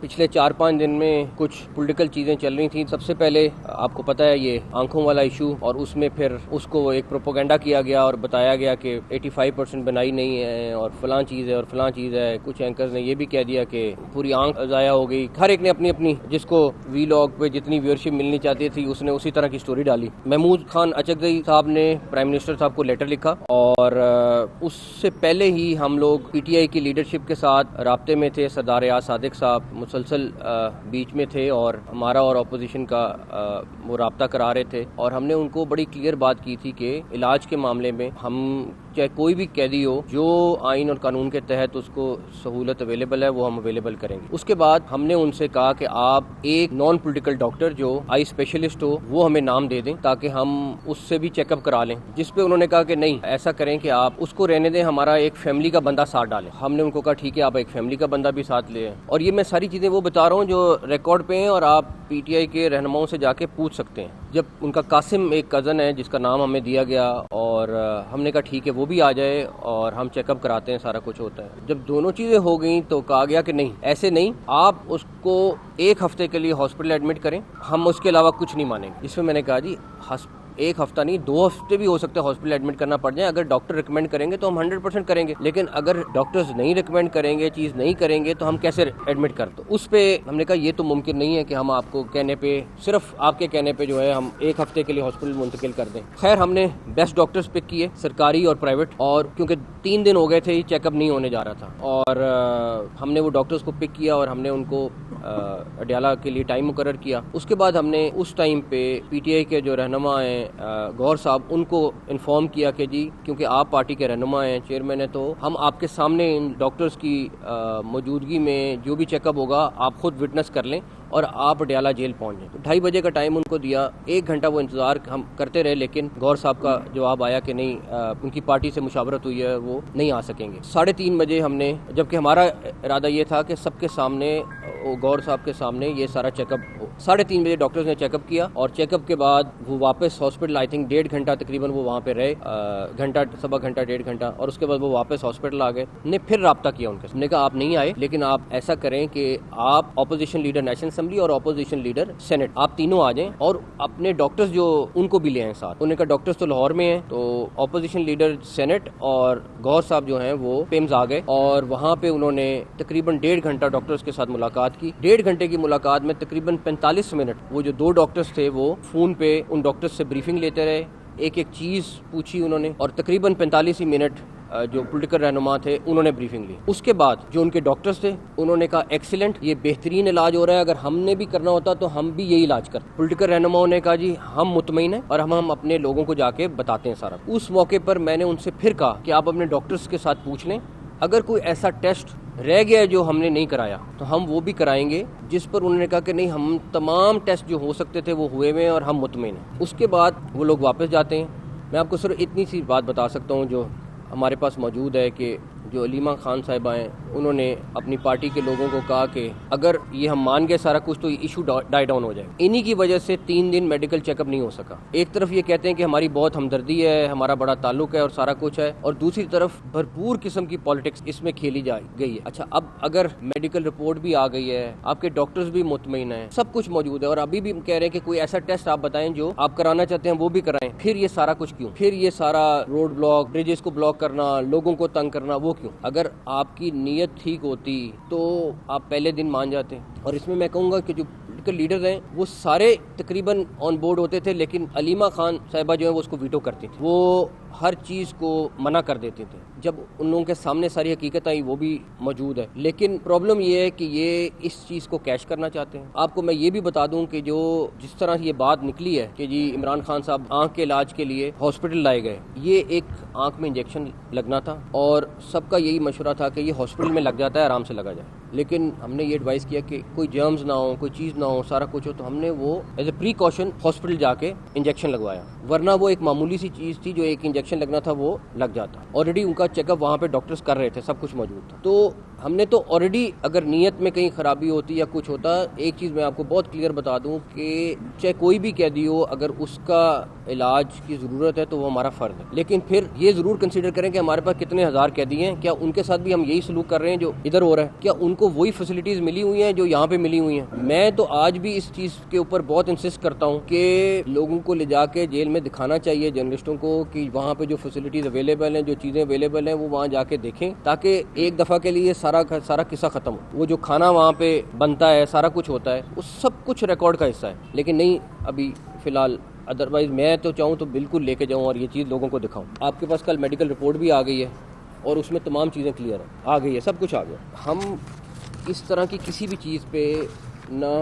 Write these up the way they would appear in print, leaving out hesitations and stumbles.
پچھلے 4-5 دن میں کچھ پولیٹیکل چیزیں چل رہی تھیں. سب سے پہلے آپ کو پتہ ہے یہ آنکھوں والا ایشو، اور اس میں پھر اس کو ایک پروپیگنڈا کیا گیا اور بتایا گیا کہ 85% بنائی نہیں ہے اور فلاں چیز ہے اور فلاں چیز ہے. کچھ اینکرز نے یہ بھی کہہ دیا کہ پوری آنکھ ضائع ہو گئی. ہر ایک نے اپنی اپنی جس کو وی لاگ پہ جتنی ویورشپ ملنی چاہتی تھی اس نے اسی طرح کی سٹوری ڈالی. محمود خان اچکزئی صاحب نے پرائم منسٹر صاحب کو لیٹر لکھا، اور اس سے پہلے ہی ہم لوگ پی ٹی آئی کی لیڈرشپ کے ساتھ رابطے میں تھے. سردار ریاض صادق صاحب مسلسل بیچ میں تھے اور ہمارا اور اپوزیشن کا وہ رابطہ کرا رہے تھے، اور ہم نے ان کو بڑی کلیئر بات کی تھی کہ علاج کے معاملے میں ہم چاہے کوئی بھی قیدی ہو جو آئین اور قانون کے تحت اس کو سہولت اویلیبل ہے وہ ہم اویلیبل کریں گے. اس کے بعد ہم نے ان سے کہا کہ آپ ایک نان پولیٹیکل ڈاکٹر جو آئی اسپیشلسٹ ہو وہ ہمیں نام دے دیں تاکہ ہم اس سے بھی چیک اپ کرا لیں. جس پہ انہوں نے کہا کہ نہیں ایسا کریں کہ آپ اس کو رہنے دیں، ہمارا ایک فیملی کا بندہ ساتھ ڈالیں. ہم نے ان کو کہا ٹھیک ہے آپ ایک فیملی کا بندہ بھی ساتھ لیں. اور یہ میں ساری چیزیں وہ بتا رہا ہوں جو ریکارڈ پہ ہیں اور آپ پی ٹی آئی کے رہنماؤں سے جا کے پوچھ سکتے ہیں. جب ان کا قاسم ایک کزن ہے جس کا نام ہمیں دیا گیا، اور ہم نے کہا ٹھیک ہے وہ بھی آ جائے اور ہم چیک اپ کراتے ہیں، سارا کچھ ہوتا ہے. جب دونوں چیزیں ہو گئیں تو کہا گیا کہ نہیں ایسے نہیں، آپ اس کو 1 ہفتے کے لیے ہاسپٹل ایڈمٹ کریں، ہم اس کے علاوہ کچھ نہیں مانیں گے. جس میں نے کہا جی 1 ہفتہ نہیں 2 ہفتے بھی ہو سکتے ہیں ہاسپٹل ایڈمٹ کرنا پڑ جائے. اگر ڈاکٹر ریکمینڈ کریں گے تو ہم 100% کریں گے، لیکن اگر ڈاکٹرز نہیں ریکمینڈ کریں گے، چیز نہیں کریں گے تو ہم کیسے ایڈمٹ کر دو. اس پہ ہم نے کہا یہ تو ممکن نہیں ہے کہ ہم آپ کو کہنے پہ، صرف آپ کے کہنے پہ جو ہے ہم 1 ہفتے کے لیے ہاسپٹل منتقل کر دیں. خیر ہم نے بیسٹ ڈاکٹرز پک کیے، سرکاری اور پرائیویٹ، اور کیونکہ 3 دن ہو گئے تھے یہ چیک اپ نہیں ہونے جا رہا تھا، اور ہم نے وہ ڈاکٹرز کو پک کیا اور ہم نے ان کو اڈیالہ کے لیے ٹائم مقرر کیا. اس کے بعد ہم نے اس ٹائم پہ پی ٹی آئی کے جو رہنما ہیں گور صاحب ان کو انفارم کیا کہ جی کیونکہ آپ پارٹی کے رہنما ہیں، چیئرمین ہیں، تو ہم آپ کے سامنے ان ڈاکٹرز کی موجودگی میں جو بھی چیک اپ ہوگا آپ خود وٹنس کر لیں اور آپ اڈیالہ جیل پہنچ جائیں. 2:30 بجے کا ٹائم ان کو دیا. 1 گھنٹہ وہ انتظار ہم کرتے رہے، لیکن گور صاحب کا جواب آیا کہ نہیں ان کی پارٹی سے مشاورت ہوئی ہے وہ نہیں آ سکیں گے. 3:30 بجے ہم نے، جبکہ ہمارا ارادہ یہ تھا کہ سب کے سامنے گور صاحب کے سامنے یہ سارا چیک اپ ہو. 3:30 بجے ڈاکٹرز نے چیک اپ کیا، اور چیک اپ کے بعد وہ واپس ہاسپٹل آئی تھنک 1.5 گھنٹہ تقریباً وہ وہاں پہ رہے، گھنٹہ سوا گھنٹہ 1.5 گھنٹہ، اور اس کے بعد وہ واپس ہاسپٹل آ گئے. نے پھر رابطہ کیا ان کے، ہم نے کہا آپ نہیں آئے، لیکن آپ ایسا کریں کہ آپ اپوزیشن لیڈر نیشنل اسمبلی اور اپوزیشن لیڈر سینٹ آپ تینوں آ جائیں اور اپنے ڈاکٹرز جو ان کو بھی لے آئیں ساتھ. انہوں نے کہا ڈاکٹرز تو لاہور میں ہیں، تو اپوزیشن لیڈر سینٹ اور گور صاحب جو ہیں وہ پیمز آ گئے، اور وہاں پہ انہوں نے تقریباً 1.5 گھنٹہ ڈاکٹرز کے ساتھ ملاقات کی. 1.5 گھنٹے کی ملاقات میں تقریباً 45 منٹ وہ جو 2 ڈاکٹرز تھے وہ فون پہ ان ڈاکٹرز سے بریفنگ لیتے رہے، ایک ایک چیز پوچھی انہوں نے، اور تقریباً 45 منٹ جو پولیٹیکل رہنما تھے انہوں نے بریفنگ لی. اس کے بعد جو ان کے ڈاکٹرز تھے انہوں نے کہا ایکسیلنٹ، یہ بہترین علاج ہو رہا ہے، اگر ہم نے بھی کرنا ہوتا تو ہم بھی یہی علاج کرتے. پولیٹیکل رہنماؤں نے کہا جی ہم مطمئن ہیں اور ہم اپنے لوگوں کو جا کے بتاتے ہیں سارا. اس موقع پر میں نے ان سے پھر کہا کہ آپ اپنے ڈاکٹرز کے ساتھ پوچھ لیں، اگر کوئی ایسا ٹیسٹ رہ گیا ہے جو ہم نے نہیں کرایا تو ہم وہ بھی کرائیں گے. جس پر انہوں نے کہا کہ نہیں ہم تمام ٹیسٹ جو ہو سکتے تھے وہ ہوئے ہوئے ہیں اور ہم مطمئن ہیں. اس کے بعد وہ لوگ واپس جاتے ہیں. میں آپ کو صرف اتنی سی بات بتا سکتا ہوں جو ہمارے پاس موجود ہے کہ جو علیمہ خان صاحبہ ہیں انہوں نے اپنی پارٹی کے لوگوں کو کہا کہ اگر یہ ہم مان گئے سارا کچھ تو یہ ایشو ڈائی ڈاؤن ہو جائے. انہی کی وجہ سے 3 دن میڈیکل چیک اپ نہیں ہو سکا. ایک طرف یہ کہتے ہیں کہ ہماری بہت ہمدردی ہے، ہمارا بڑا تعلق ہے اور سارا کچھ ہے، اور دوسری طرف بھرپور قسم کی پالیٹکس اس میں کھیلی گئی ہے. اچھا اب اگر میڈیکل رپورٹ بھی آ گئی ہے، آپ کے ڈاکٹرز بھی مطمئن ہیں، سب کچھ موجود ہے، اور ابھی بھی کہہ رہے ہیں کہ کوئی ایسا ٹیسٹ آپ بتائیں جو آپ کرانا چاہتے ہیں وہ بھی کرائیں، پھر یہ سارا کچھ کیوں؟ پھر یہ سارا روڈ بلاک، بریجز کو بلاک کرنا، لوگوں کو تنگ کرنا، وہ کیوں؟ اگر آپ کی نیت ٹھیک ہوتی تو آپ پہلے دن مان جاتے. اور اس میں میں کہوں گا کہ جو پولیٹیکل لیڈرز ہیں وہ سارے تقریباً آن بورڈ ہوتے تھے، لیکن علیمہ خان صاحبہ جو ہیں وہ اس کو ویٹو کرتی تھی، وہ ہر چیز کو منع کر دیتے تھے. جب ان لوگوں کے سامنے ساری حقیقت آئی وہ بھی موجود ہے، لیکن پرابلم یہ ہے کہ یہ اس چیز کو کیش کرنا چاہتے ہیں. آپ کو میں یہ بھی بتا دوں کہ جو جس طرح یہ بات نکلی ہے کہ جی عمران خان صاحب آنکھ کے علاج کے لیے ہاسپٹل لائے گئے، یہ ایک آنکھ میں انجیکشن لگنا تھا اور سب کا یہی مشورہ تھا کہ یہ ہاسپٹل میں لگ جاتا ہے، آرام سے لگا جائے. لیکن ہم نے یہ ایڈوائز کیا کہ کوئی جرمز نہ ہو، کوئی چیز نہ ہو، سارا کچھ ہو، تو ہم نے وہ ایز اے پریکاشن ہاسپٹل جا کے انجیکشن لگوایا. ورنہ وہ ایک معمولی سی چیز تھی جو ایک انجیکشن لگنا تھا وہ لگ جاتا. آلریڈی ان کا چیک اپ وہاں پہ ڈاکٹرز کر رہے تھے، سب کچھ موجود تھا. تو ہم نے تو آلریڈی اگر نیت میں کہیں خرابی ہوتی یا کچھ ہوتا, ایک چیز میں آپ کو بہت کلیئر بتا دوں کہ چاہے کوئی بھی قیدی ہو, اگر اس کا علاج کی ضرورت ہے تو وہ ہمارا فرض ہے. لیکن پھر یہ ضرور کنسیڈر کریں کہ ہمارے پاس کتنے ہزار قیدی ہیں, کیا ان کے ساتھ بھی ہم یہی سلوک کر رہے ہیں جو ادھر ہو رہا ہے؟ کیا ان کو وہی فیسلٹیز ملی ہوئی ہیں جو یہاں پہ ملی ہوئی ہیں؟ میں تو آج بھی اس چیز کے اوپر بہت انسسٹ کرتا ہوں کہ لوگوں کو لے جا کے جیل میں دکھانا چاہیے, جرنلسٹوں کو, کہ وہاں پہ جو فیسلٹیز اویلیبل ہیں, جو چیزیں اویلیبل ہیں, وہ وہاں جا کے دیکھیں, تاکہ ایک دفعہ کے لیے سارا قصہ ختم ہو. وہ جو کھانا وہاں پہ بنتا ہے, سارا کچھ ہوتا ہے, وہ سب کچھ ریکارڈ کا حصہ ہے. لیکن نہیں ابھی فی الحال. ادروائز میں تو چاہوں تو بالکل لے کے جاؤں اور یہ چیز لوگوں کو دکھاؤں. آپ کے پاس کل میڈیکل رپورٹ بھی آ گئی ہے اور اس میں تمام چیزیں کلیئر ہیں, آ گئی ہے, سب کچھ آ گیا. ہم اس طرح کی کسی بھی چیز پہ نہ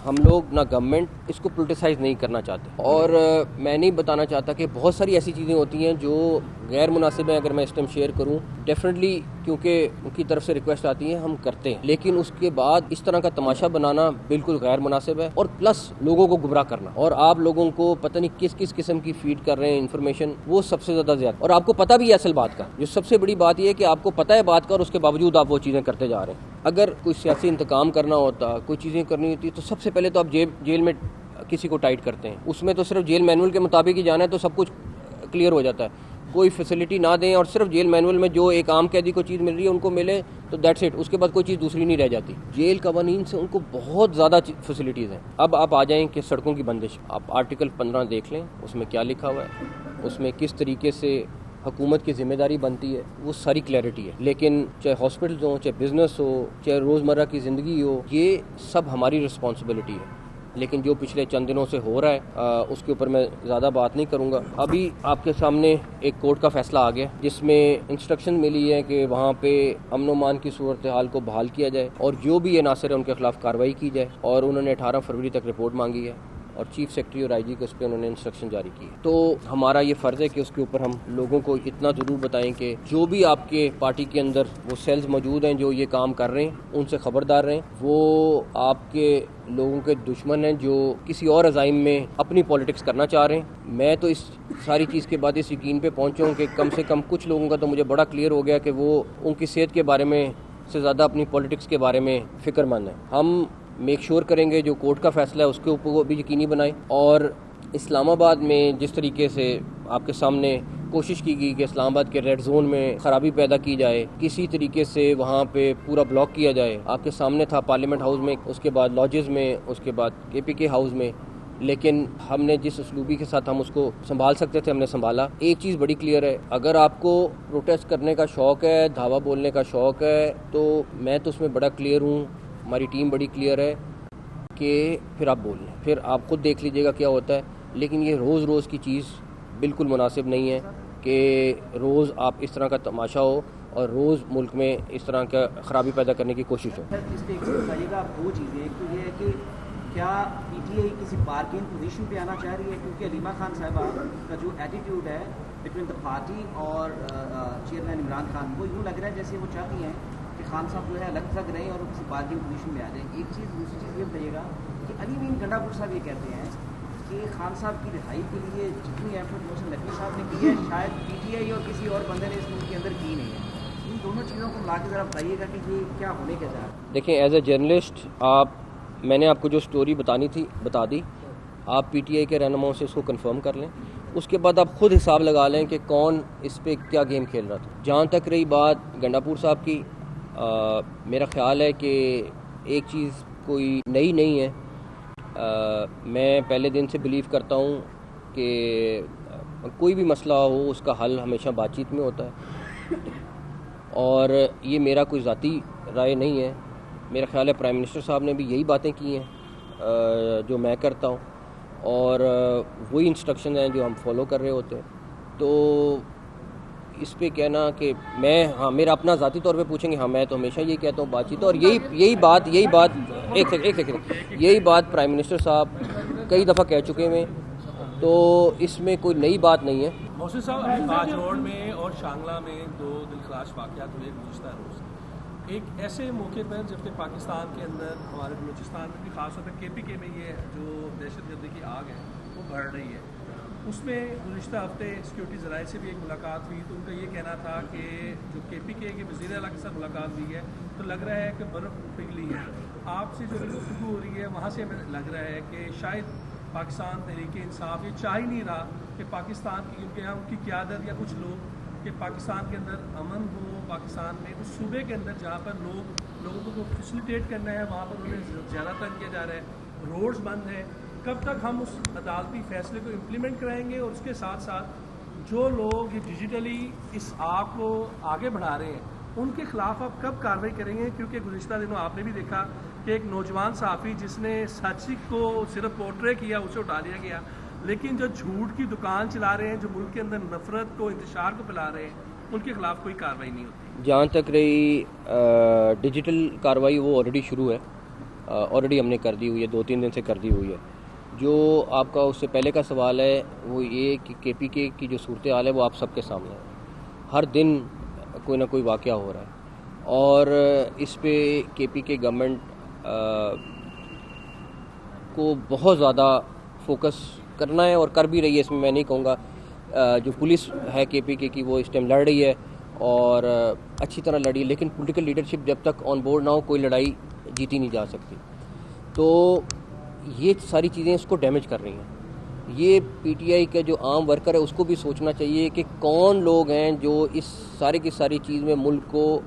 ہم لوگ نہ گورنمنٹ اس کو پولیٹیسائز نہیں کرنا چاہتے, اور میں نہیں بتانا چاہتا کہ بہت ساری ایسی چیزیں ہوتی ہیں جو غیر مناسب ہیں. اگر میں اس ٹائم شیئر کروں, ڈیفینیٹلی کیونکہ ان کی طرف سے ریکویسٹ آتی ہیں, ہم کرتے ہیں, لیکن اس کے بعد اس طرح کا تماشا بنانا بالکل غیر مناسب ہے, اور پلس لوگوں کو گمراہ کرنا, اور آپ لوگوں کو پتہ نہیں کس قسم کی فیڈ کر رہے ہیں انفارمیشن, وہ سب سے زیادہ زیادہ. اور آپ کو پتہ بھی ہے اصل بات کا, جو سب سے بڑی بات یہ ہے کہ آپ کو پتہ ہے بات کا, اور اس کے باوجود آپ وہ چیزیں کرتے جا رہے ہیں. اگر کوئی سیاسی انتقام کرنا ہوتا, کوئی چیزیں کرنی ہوتی, تو سب سے پہلے تو آپ جیل میں کسی کو ٹائٹ کرتے ہیں. اس میں تو صرف جیل مینول کے مطابق ہی جانا ہے, تو سب کچھ کلیئر ہو جاتا ہے. کوئی فیسلٹی نہ دیں اور صرف جیل مینول میں جو ایک عام قیدی کو چیز مل رہی ہے ان کو ملے, تو دیٹس اٹ. اس کے بعد کوئی چیز دوسری نہیں رہ جاتی. جیل قوانین سے ان کو بہت زیادہ فیسلٹیز ہیں. اب آپ آ جائیں کہ سڑکوں کی بندش, آپ آرٹیکل 15 دیکھ لیں, اس میں کیا لکھا ہوا ہے, اس میں کس طریقے سے حکومت کی ذمہ داری بنتی ہے, وہ ساری کلیئرٹی ہے. لیکن چاہے ہاسپٹلز ہوں, چاہے بزنس ہو, چاہے روزمرہ کی زندگی ہو, یہ سب ہماری رسپانسبلٹی ہے. لیکن جو پچھلے چند دنوں سے ہو رہا ہے اس کے اوپر میں زیادہ بات نہیں کروں گا. ابھی آپ کے سامنے ایک کورٹ کا فیصلہ آ گیا جس میں انسٹرکشن ملی ہے کہ وہاں پہ امن و امان کی صورتحال کو بحال کیا جائے, اور جو بھی عناصر ہیں ان کے خلاف کارروائی کی جائے. اور انہوں نے 18 فروری تک رپورٹ مانگی ہے, اور چیف سیکرٹری اور آئی جی کو اس پہ انہوں نے انسٹرکشن جاری کی ہے. تو ہمارا یہ فرض ہے کہ اس کے اوپر ہم لوگوں کو اتنا ضرور بتائیں کہ جو بھی آپ کے پارٹی کے اندر وہ سیلز موجود ہیں جو یہ کام کر رہے ہیں, ان سے خبردار رہیں. وہ آپ کے لوگوں کے دشمن ہیں جو کسی اور عزائم میں اپنی پالیٹکس کرنا چاہ رہے ہیں. میں تو اس ساری چیز کے بعد اس یقین پہ پہنچا ہوں کہ کم سے کم کچھ لوگوں کا تو مجھے بڑا کلیئر ہو گیا کہ وہ ان کی صحت کے بارے میں سے زیادہ اپنی پالیٹکس کے بارے میں فکر مند ہیں. ہم میک شور کریں گے جو کورٹ کا فیصلہ ہے اس کے اوپر بھی یقینی بنائیں. اور اسلام آباد میں جس طریقے سے آپ کے سامنے کوشش کی گئی کہ اسلام آباد کے ریڈ زون میں خرابی پیدا کی جائے, کسی طریقے سے وہاں پہ پورا بلاک کیا جائے, آپ کے سامنے تھا پارلیمنٹ ہاؤس میں, اس کے بعد لاجز میں, اس کے بعد KPK ہاؤس میں. لیکن ہم نے جس اسلوبی کے ساتھ ہم اس کو سنبھال سکتے تھے ہم نے سنبھالا. ایک چیز بڑی کلیئر ہے, اگر آپ کو پروٹیسٹ کرنے کا شوق ہے, دھاوا بولنے کا شوق ہے, تو میں تو اس میں بڑا کلیئر ہوں, ہماری ٹیم بڑی کلیئر ہے کہ پھر آپ بول لیں, پھر آپ خود دیکھ لیجئے گا کیا ہوتا ہے. لیکن یہ روز کی چیز بالکل مناسب نہیں ہے کہ روز آپ اس طرح کا تماشا ہو اور روز ملک میں اس طرح کا خرابی پیدا کرنے کی کوشش ہو. اس پہ بتائیے گا آپ دو چیزیں. ایک تو یہ ہے کہ کیا PTI کسی بارگین پوزیشن پہ آنا چاہ رہی ہے, کیونکہ علیمہ خان صاحبہ کا جو ایٹیٹیوڈ ہے بٹوین دا پارٹی اور چیئرمین عمران خان, وہ یوں لگ رہا ہے جیسے وہ چاہتی ہیں کہ خان صاحب جو ہے الگ تھلگ رہیں اور وہ کسی بارگین پوزیشن میں آ جائیں. ایک چیز. دوسری چیز یہ بتائیے گا کہ علی امین گنڈا پور صاحب یہ کہتے ہیں کہ خان صاحب کی رہائی کے لیے جتنی ایفرٹ محسن نقوی صاحب نے کی ہے شاید PTI اور کسی اور بندے نے اس ملک کے اندر کی نہیں ہے. ان دونوں چیزوں کو ملا کے ذرا بتائیے گا کہ یہ کیا ہونے کے چاہ. دیکھیں, ایز اے جرنلسٹ میں نے آپ کو جو سٹوری بتانی تھی بتا دی. آپ PTI کے رہنماؤں سے اس کو کنفرم کر لیں, اس کے بعد آپ خود حساب لگا لیں کہ کون اس پہ کیا گیم کھیل رہا تھا. جہاں تک رہی بات گنڈا پور صاحب کی, میرا خیال ہے کہ ایک چیز کوئی نئی نہیں ہے. میں پہلے دن سے بلیو کرتا ہوں کہ کوئی بھی مسئلہ ہو اس کا حل ہمیشہ بات چیت میں ہوتا ہے, اور یہ میرا کوئی ذاتی رائے نہیں ہے. میرا خیال ہے پرائم منسٹر صاحب نے بھی یہی باتیں کی ہیں جو میں کرتا ہوں, اور وہی انسٹرکشن ہیں جو ہم فالو کر رہے ہوتے ہیں. تو اس پہ کہنا کہ میں, ہاں میرا اپنا ذاتی طور پہ پوچھیں گے, ہاں میں تو ہمیشہ یہی کہتا ہوں بات چیت, اور یہی بات ایک سیکنڈ یہی بات پرائم منسٹر صاحب کئی دفعہ کہہ چکے ہیں, تو اس میں کوئی نئی بات نہیں ہے. محسن صاحب, آج روڈ میں اور شانگلہ میں 2 دلخراش واقعات ہوئے گزشتہ روز. ایک ایسے موقع پر جبکہ پاکستان کے اندر ہمارے بلوچستان میں بھی خاص طور پہ KPK میں یہ جو دہشت گردی کی آگ ہے وہ بڑھ رہی ہے, اس میں گزشتہ ہفتے سیکورٹی ذرائع سے بھی ایک ملاقات ہوئی تو ان کا یہ کہنا تھا کہ جو KPK کے وزیر اعلیٰ کے ساتھ ملاقات ہوئی ہے تو لگ رہا ہے کہ برف پگھلی ہے. آپ سے جو گفتگو ہو رہی ہے وہاں سے ہمیں لگ رہا ہے کہ شاید پاکستان تحریک انصاف یہ چاہ ہی نہیں رہا کہ پاکستان کی کیونکہ یہاں ان کی قیادت یا کچھ لوگ کہ پاکستان کے اندر امن ہو, پاکستان میں اس صوبے کے اندر جہاں پر لوگوں کو فیسیلیٹیٹ کرنا ہے وہاں پر انہیں زیادہ تنگ کیا جا رہا ہے, روڈز بند ہیں. کب تک ہم اس عدالتی فیصلے کو امپلیمنٹ کرائیں گے, اور اس کے ساتھ ساتھ جو لوگ یہ ڈیجیٹلی اس آگ کو آگے بڑھا رہے ہیں ان کے خلاف آپ کب کارروائی کریں گے؟ کیونکہ گزشتہ دنوں آپ نے بھی دیکھا کہ ایک نوجوان صحافی جس نے سچ کو صرف پورٹرے کیا اسے اٹھا لیا گیا, لیکن جو جھوٹ کی دکان چلا رہے ہیں, جو ملک کے اندر نفرت کو انتشار کو پھیلا رہے ہیں, ان کے خلاف کوئی کارروائی نہیں ہوتی. جہاں تک رہی ڈیجیٹل کارروائی وہ آلریڈی شروع ہے, آلریڈی ہم نے کر دی ہوئی ہے, 2-3 دن سے کر دی ہوئی ہے. جو آپ کا اس سے پہلے کا سوال ہے وہ یہ کہ KPK کی جو صورتحال ہے وہ آپ سب کے سامنے ہے. ہر دن کوئی نہ کوئی واقعہ ہو رہا ہے اور اس پہ KPK گورنمنٹ کو بہت زیادہ فوکس کرنا ہے اور کر بھی رہی ہے. اس میں میں نہیں کہوں گا, جو پولیس ہے KPK کی وہ اس ٹائم لڑ رہی ہے اور اچھی طرح لڑی, لیکن پولیٹیکل لیڈرشپ جب تک آن بورڈ نہ ہو کوئی لڑائی جیتی نہیں جا سکتی. تو یہ ساری چیزیں اس کو ڈیمیج کر رہی ہیں. یہ PTI کا جو عام ورکر ہے اس کو بھی سوچنا چاہیے کہ کون لوگ ہیں جو اس ساری کی ساری چیز میں ملک کو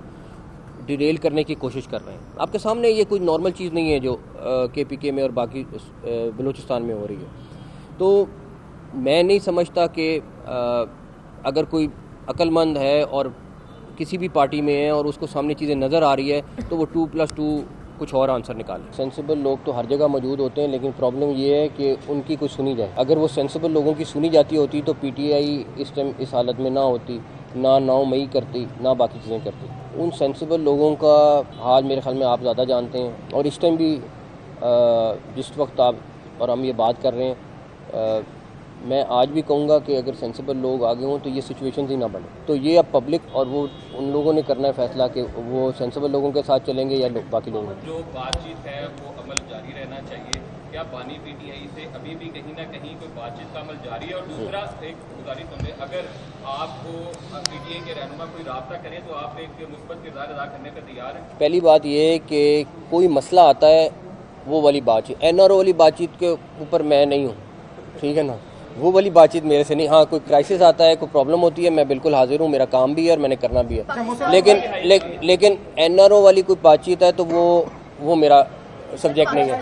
ڈیریل کرنے کی کوشش کر رہے ہیں. آپ کے سامنے یہ کوئی نارمل چیز نہیں ہے جو KPK میں اور باقی بلوچستان میں ہو رہی ہے. تو میں نہیں سمجھتا کہ اگر کوئی عقل مند ہے اور کسی بھی پارٹی میں ہے اور اس کو سامنے چیزیں نظر آ رہی ہے تو وہ 2+2 کچھ اور آنسر نکالیں. سینسیبل لوگ تو ہر جگہ موجود ہوتے ہیں, لیکن پرابلم یہ ہے کہ ان کی کوئی سنی جائے. اگر وہ سینسیبل لوگوں کی سنی جاتی ہوتی تو PTI اس ٹائم اس حالت میں نہ ہوتی, نہ 9 مئی کرتی, نہ باقی چیزیں کرتی. ان سینسیبل لوگوں کا حال میرے خیال میں آپ زیادہ جانتے ہیں, اور اس ٹائم بھی جس وقت آپ اور ہم یہ بات کر رہے ہیں میں آج بھی کہوں گا کہ اگر سینسیبل لوگ آگے ہوں تو یہ سچویشنز ہی نہ بنے. تو یہ اب پبلک اور وہ ان لوگوں نے کرنا ہے فیصلہ کہ وہ سینسیبل لوگوں کے ساتھ چلیں گے یا باقی لوگوں. جو بات چیت ہے وہ عمل جاری رہنا چاہیے. کیا بانی PTI سے ابھی بھی کہیں نہ کہیں کوئی بات چیت کا عمل جاری ہے؟ اور دوسرا ایک گزارش سن لیں, اگر آپ کو PTI کے رہنما کوئی رابطہ کریں تو آپ ایک مثبت کردار ادا کرنے کا تیار ہیں؟ پہلی بات یہ ہے کہ کوئی مسئلہ آتا ہے وہ والی بات چیت, NRO والی بات چیت کے اوپر میں نہیں ہوں, ٹھیک ہے نا, وہ والی بات چیت میرے سے نہیں. ہاں کوئی کرائسس آتا ہے, کوئی پرابلم ہوتی ہے, میں بالکل حاضر ہوں, میرا کام بھی ہے اور میں نے کرنا بھی ہے. لیکن NRO والی کوئی بات چیت ہے تو وہ میرا سبجیکٹ نہیں ہے.